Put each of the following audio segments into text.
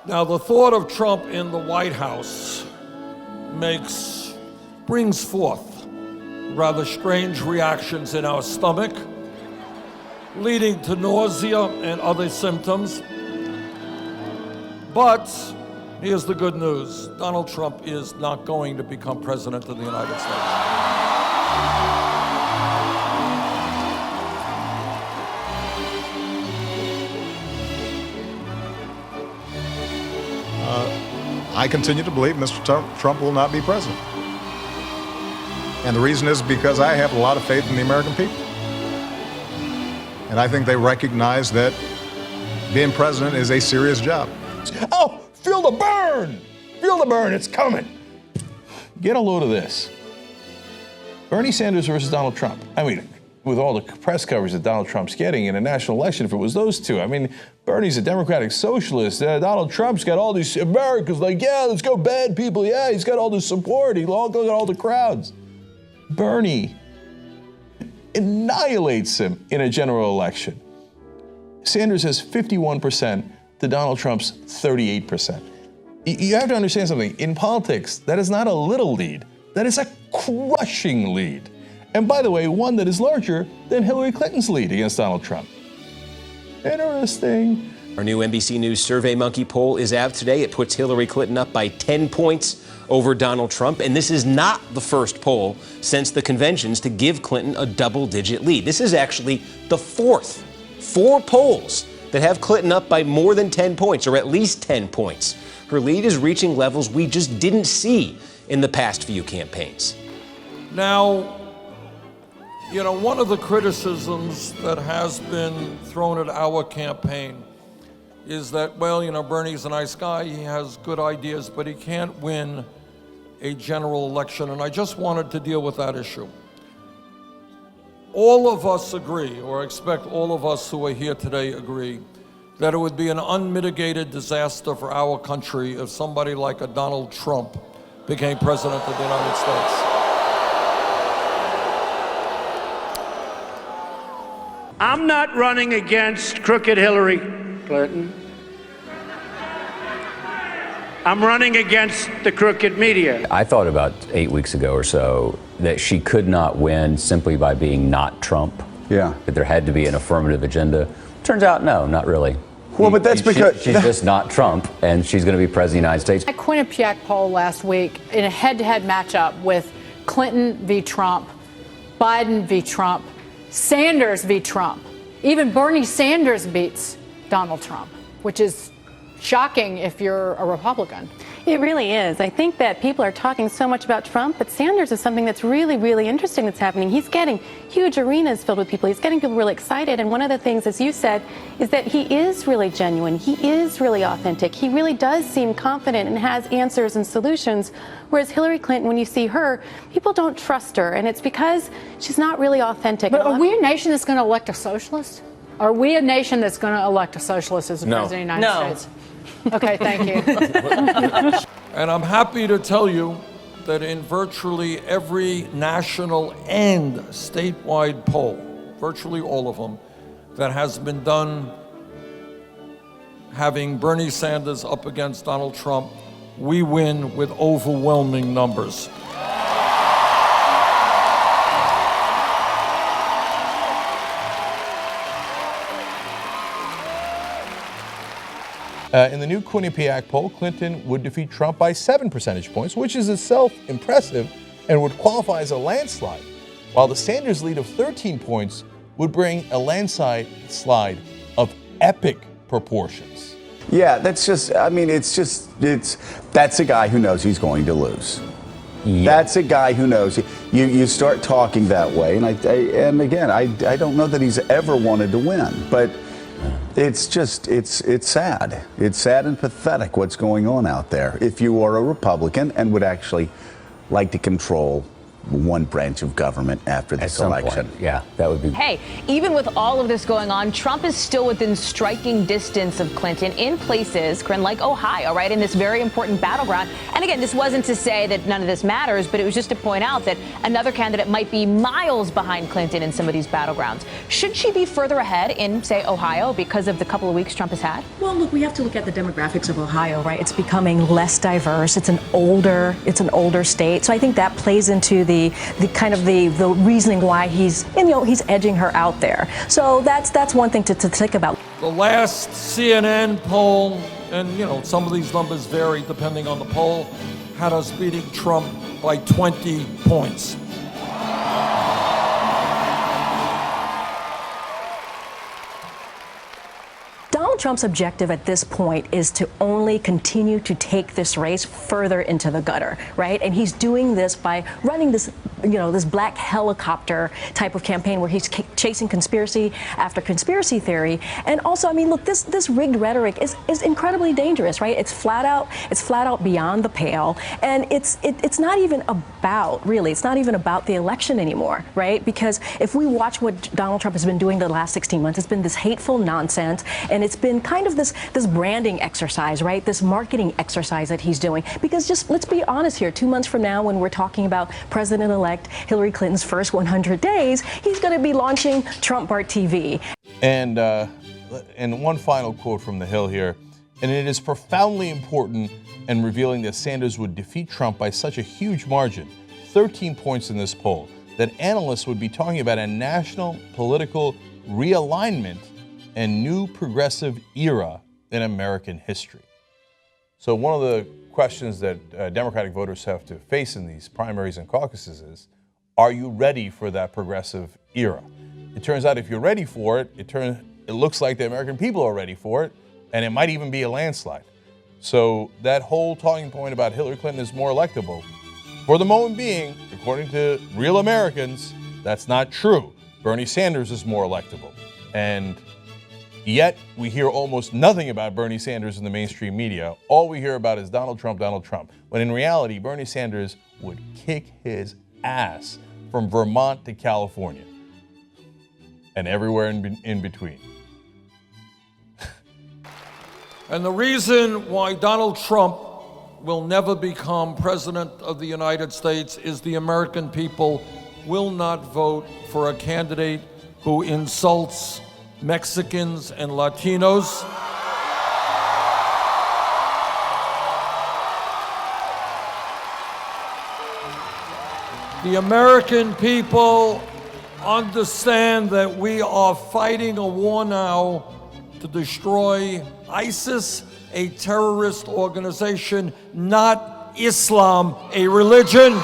Now, the thought of Trump in the White House brings forth rather strange reactions in our stomach, leading to nausea and other symptoms. But here's the good news. Donald Trump is not going to become president of the United States. I continue to believe Mr. Trump will not be president. And the reason is because I have a lot of faith in the American people. And I think they recognize that being president is a serious job. Oh, feel the burn! Feel the burn, it's coming. Get a load of this. Bernie Sanders versus Donald Trump. I mean, with all the press coverage that Donald Trump's getting in a national election, if it was those two, I mean, Bernie's a democratic socialist. Donald Trump's got all these Americans like, yeah, let's go bad people. Yeah, he's got all this support. He's got all the crowds. Bernie annihilates him in a general election. Sanders has 51% to Donald Trump's 38%. You have to understand something. In politics, that is not a little lead. That is a crushing lead. And by the way, one that is larger than Hillary Clinton's lead against Donald Trump. Interesting. Our new NBC News SurveyMonkey poll is out today. It puts Hillary Clinton up by 10 points over Donald Trump. And this is not the first poll since the conventions to give Clinton a double-digit lead. This is actually the fourth. 4 polls that have Clinton up by more than 10 points, or at least 10 points. Her lead is reaching levels we just didn't see in the past few campaigns. Now, you know, one of the criticisms that has been thrown at our campaign is that, well, you know, Bernie's a nice guy, he has good ideas, but he can't win a general election, and I just wanted to deal with that issue. All of us agree, or I expect all of us who are here today agree, that it would be an unmitigated disaster for our country if somebody like a Donald Trump became president of the United States. I'm not running against crooked Hillary Clinton. I'm running against the crooked media. I thought about 8 weeks ago or so that she could not win simply by being not Trump. Yeah. That there had to be an affirmative agenda. Turns out, no, not really. Well, but that's because she's just not Trump, and she's going to be president of the United States. A Quinnipiac poll last week in a head-to-head matchup with Clinton v. Trump, Biden v. Trump, Sanders v. Trump. Even Bernie Sanders beats Donald Trump, which is shocking if you're a Republican. It really is. I think that people are talking so much about Trump, but Sanders is something that's really, really interesting that's happening. He's getting huge arenas filled with people. He's getting people really excited. And one of the things, as you said, is that he is really genuine. He is really authentic. He really does seem confident and has answers and solutions. Whereas Hillary Clinton, when you see her, people don't trust her. And it's because she's not really authentic. But are we a nation that's going to elect a socialist? Are we a nation that's going to elect a socialist as the president of the United States? Okay, thank you. And I'm happy to tell you that in virtually every national and statewide poll, virtually all of them, that has been done having Bernie Sanders up against Donald Trump, we win with overwhelming numbers. In the new Quinnipiac poll, Clinton would defeat Trump by 7 percentage points, which is itself impressive and would qualify as a landslide, while the Sanders lead of 13 points would bring a landslide of epic proportions. Yeah, that's just, I mean, that's a guy who knows he's going to lose. Yeah. That's a guy who knows. You start talking that way, and again, I don't know that he's ever wanted to win, but it's just, it's sad. It's sad and pathetic what's going on out there if you are a Republican and would actually like to control one branch of government after this election. Yeah, that would be. Hey, even with all of this going on, Trump is still within striking distance of Clinton in places, Corinne, like Ohio, right, in this very important battleground. And again, this wasn't to say that none of this matters, but it was just to point out that another candidate might be miles behind Clinton in some of these battlegrounds. Should she be further ahead in, say, Ohio because of the couple of weeks Trump has had? Well, look, we have to look at the demographics of Ohio, right? It's becoming less diverse. It's an older state. So I think that plays into the kind of the reasoning why he's edging her out there. So that's one thing to think about. The last CNN poll, and some of these numbers vary depending on the poll, had us beating Trump by 20 points. Donald Trump's objective at this point is to only continue to take this race further into the gutter, right? And he's doing this by running this black helicopter type of campaign where he's chasing conspiracy after conspiracy theory. And also, I mean, look, this rigged rhetoric is incredibly dangerous, right? It's flat out beyond the pale. And it's not even about the election anymore, right? Because if we watch what Donald Trump has been doing the last 16 months, it's been this hateful nonsense, and it's been kind of this branding exercise, right? This marketing exercise that he's doing. Because just let's be honest here, 2 months from now, when we're talking about President-elect Hillary Clinton's first 100 days, he's going to be launching Trump Bart TV. And one final quote from The Hill here, and it is profoundly important and revealing that Sanders would defeat Trump by such a huge margin, 13 points in this poll, that analysts would be talking about a national political realignment and new progressive era in American history. So one of the questions that Democratic voters have to face in these primaries and caucuses is, are you ready for that progressive era? It turns out if you're ready for it, it looks like the American people are ready for it, and it might even be a landslide. So that whole talking point about Hillary Clinton is more electable, for the moment being, according to real Americans, that's not true. Bernie Sanders is more electable. And yet, we hear almost nothing about Bernie Sanders in the mainstream media. All we hear about is Donald Trump, when in reality, Bernie Sanders would kick his ass from Vermont to California and everywhere in between. And the reason why Donald Trump will never become president of the United States is the American people will not vote for a candidate who insults Mexicans and Latinos. The American people understand that we are fighting a war now to destroy ISIS, a terrorist organization, not Islam, a religion.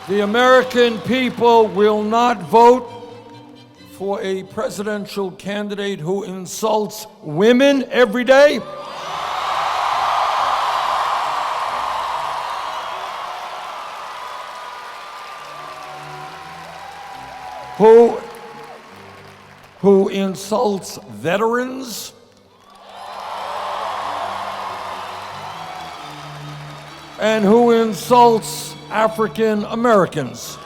The American people will not vote for a presidential candidate who insults women every day. Who insults veterans. And who insults African Americans.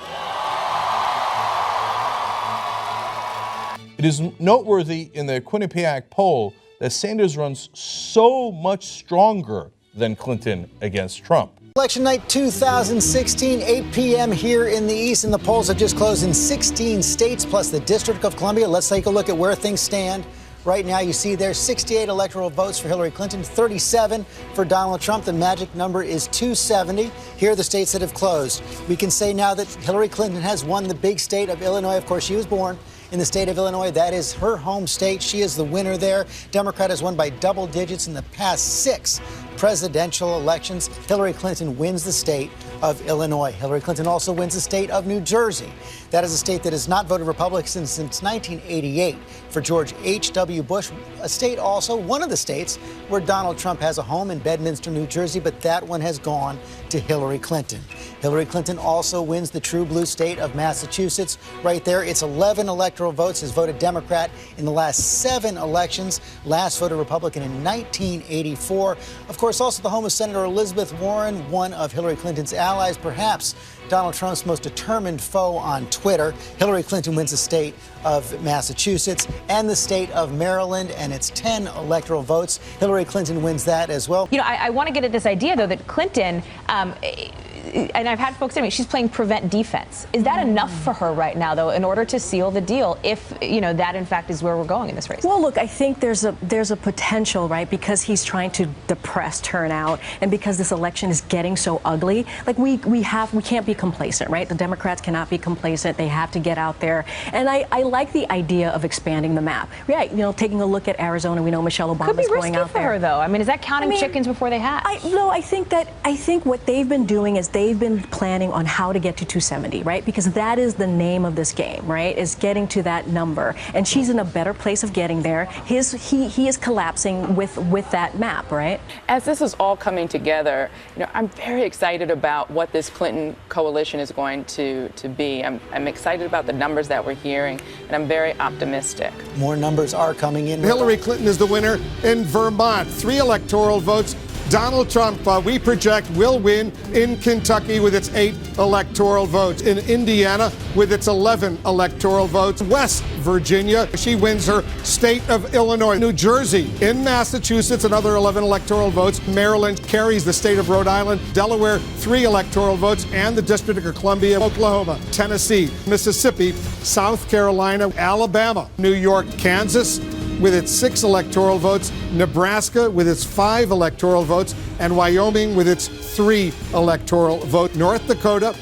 It is noteworthy in the Quinnipiac poll that Sanders runs so much stronger than Clinton against Trump. Election night 2016, 8 p.m. here in the East, and the polls have just closed in 16 states plus the District of Columbia. Let's take a look at where things stand. Right now, you see there 68 electoral votes for Hillary Clinton, 37 for Donald Trump. The magic number is 270. Here are the states that have closed. We can say now that Hillary Clinton has won the big state of Illinois. Of course, she was born in the state of Illinois. That is her home state. She is the winner there. Democrat has won by double digits in the past 6 presidential elections. Hillary Clinton wins the state of Illinois. Hillary Clinton also wins the state of New Jersey. That is a state that has not voted Republican since 1988 for George H.W. Bush, a state also, one of the states where Donald Trump has a home in Bedminster, New Jersey, but that one has gone to Hillary Clinton. Hillary Clinton also wins the true blue state of Massachusetts. Right there, it's 11 electoral votes, has voted Democrat in the last 7 elections, last voted Republican in 1984. Of course, also the home of Senator Elizabeth Warren, one of Hillary Clinton's allies, perhaps Donald Trump's most determined foe on Twitter. Hillary Clinton wins the state of Massachusetts and the state of Maryland, and it's 10 electoral votes. Hillary Clinton wins that as well. You know, I want to get at this idea, though, that Clinton, and I've had folks say to me, she's playing prevent defense. Is that enough for her right now, though, in order to seal the deal, if, you know, that in fact is where we're going in this race? Well, look, I think there's a potential, right, because he's trying to depress turnout, and because this election is getting so ugly. Like we can't be complacent, right? The Democrats cannot be complacent. They have to get out there, and I like the idea of expanding the map. Yeah, you know, taking a look at Arizona, we know Michelle Obama's Could be going risky out for there. her, though. I mean, is that counting chickens before they hatch? No, I think what they've been doing is they've been planning on how to get to 270, right? Because that is the name of this game, right? Is getting to that number, and she's in a better place of getting there. He is collapsing with that map, right? As this is all coming together, you know, I'm very excited about what this Clinton coalition is going to be. I'm excited about the numbers that we're hearing, and I'm very optimistic. More numbers are coming in. Hillary Clinton is the winner in Vermont, 3 electoral votes. Donald Trump, we project, will win in Kentucky with its 8 electoral votes. In Indiana with its 11 electoral votes. West Virginia, she wins her state of Illinois. New Jersey, in Massachusetts, another 11 electoral votes. Maryland carries the state of Rhode Island. Delaware, 3 electoral votes. And the District of Columbia, Oklahoma, Tennessee, Mississippi, South Carolina, Alabama, New York, Kansas, with its 6 electoral votes, Nebraska with its 5 electoral votes, and Wyoming with its 3 electoral votes. North Dakota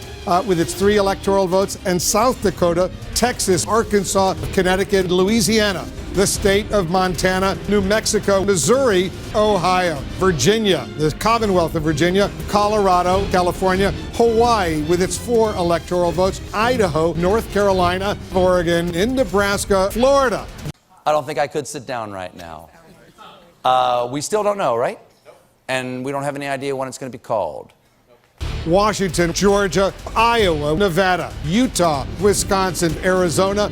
with its 3 electoral votes, and South Dakota, Texas, Arkansas, Connecticut, Louisiana, the state of Montana, New Mexico, Missouri, Ohio, Virginia, the Commonwealth of Virginia, Colorado, California, Hawaii with its 4 electoral votes, Idaho, North Carolina, Oregon, in Nebraska, Florida. I don't think I could sit down right now. We still don't know, right? And we don't have any idea when it's going to be called. Washington, Georgia, Iowa, Nevada, Utah, Wisconsin, Arizona.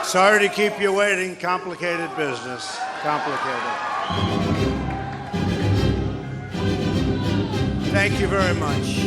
Sorry to keep you waiting. Complicated business. Complicated. Thank you very much.